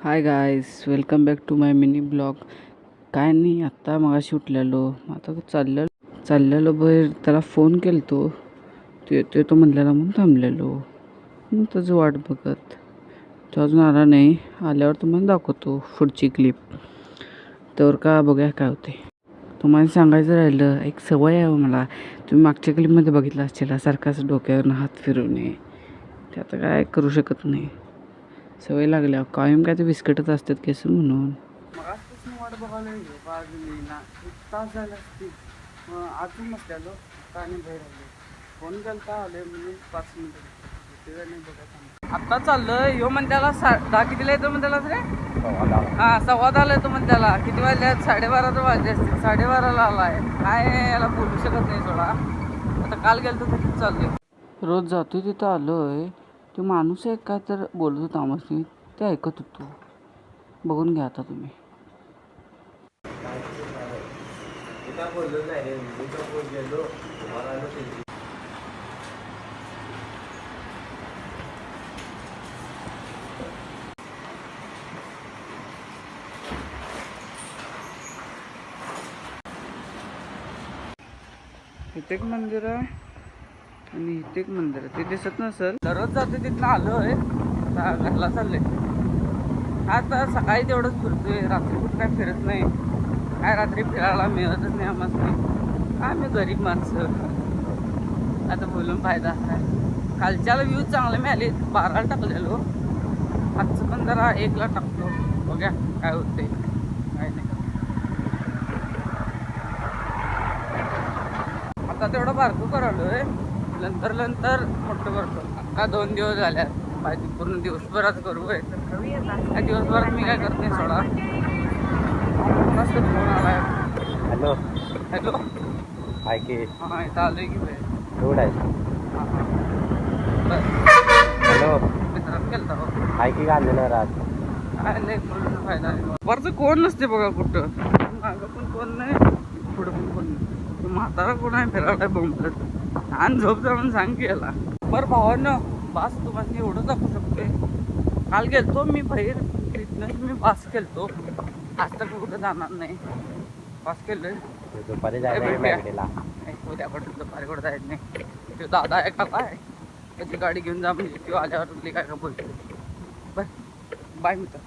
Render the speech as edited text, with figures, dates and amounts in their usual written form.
High guys, welcome back to my mini blog. काय नाही, आत्ता मगाशी उठलेलो. आता चाललेलो बाहेर. त्याला फोन केलतो, तो येतोय तो म्हणलेला म्हणून थांबलेलो. मग त्याची वाट बघत तो अजून आला नाही. आल्यावर तुम्हाला दाखवतो पुढची क्लिप. तर का बघूया काय होते. तुम्हाला सांगायचं राहिलं, एक सवय आहे मला. तुम्ही मागच्या क्लिपमध्ये बघितलं असतील, सारखाच डोक्यावरनं हात फिरवणे. ते आता काय करू शकत नाही. सवय लागल्या. कायम काय ते बिस्किटच असतात केस म्हणून. मग आजपासून वाट बघायला ना एक तास झाला असतील. अजून नसल्यालो आणि बाहेर आले. फोन केलता आले म्हणून 5 मिनिटं नाही बघा. आत्ता चाललं यो म्हणत्याला 10 कितीला येतो म्हणत्याला रे. हां 11:15 येतो म्हणत्याला. किती वाजले? 12:30 तर वाजले असतील. 12:30ला आलाय. काय याला बोलू शकत नाही सोडा. आता काल गेलतो तिथं चाललोय. रोज जातोय तिथं आलोय. तो माणूस आहे काय तर बोलत होता आम्हाला, ते ऐकत होतो. बघून घ्या आता तुम्ही. इथे एक मंदिर आहे आणि इथे एक मंदिर आहे. ते दिसत नसेल. दररोज जाते तिथनं आलोय. आता घरला चाललोय. आता सकाळी तेवढंच फिरतोय, रात्री कुठं काय फिरत नाही. काय रात्री फिरायला मिळतच नाही आम्हाला. आम्ही गरीब माणसं. आता बोलून फायदा आहे. कालच्याला व्ह्यूज चांगले मिळाले. 12ला टाकलेलो. आजचं पण जरा 1ला टाकतो. बघ्या काय होते काय नाही. आता तेवढं बारकं करालोय. नंतर मोठं करतो. आता 2 दिवस झाल्या पाहिजे. पूर्ण दिवसभरात करू आहे. दिवसभरात मी काय करत नाही सोडा. मस्त फोन आलाय. Hello hello. हाय की हां इथं आलोय की बाहेर. रोड आहे. हॅलो मित्रात केलता हो. हाय की घाललेलं रात. काय नाही बोलून फायदा नाही. वरचं कोण नसते बघा कुठं. मागं पण कोण नाही, पुढं पण कोण नाही. म्हातारा कोण आहे फिरायला बोंबलत. आणि झोप जाऊन सांग की याला. बरं भावांनो, बास तुम्हाला एवढं दाखवू शकतोय. काल गेलतो मी बाहेर, तिथनं मी बास केलतो. आज तर कुठं जाणार नाही. बास केलंय. दुपारी जायला मॅगडीला. उद्या पण दुपारी कुठं जायचं नाही. तो दादा आहे का काय, त्याची गाडी घेऊन जा म्हणजे तो आल्यावर काय का बोलतो. बाय बाय मित्र.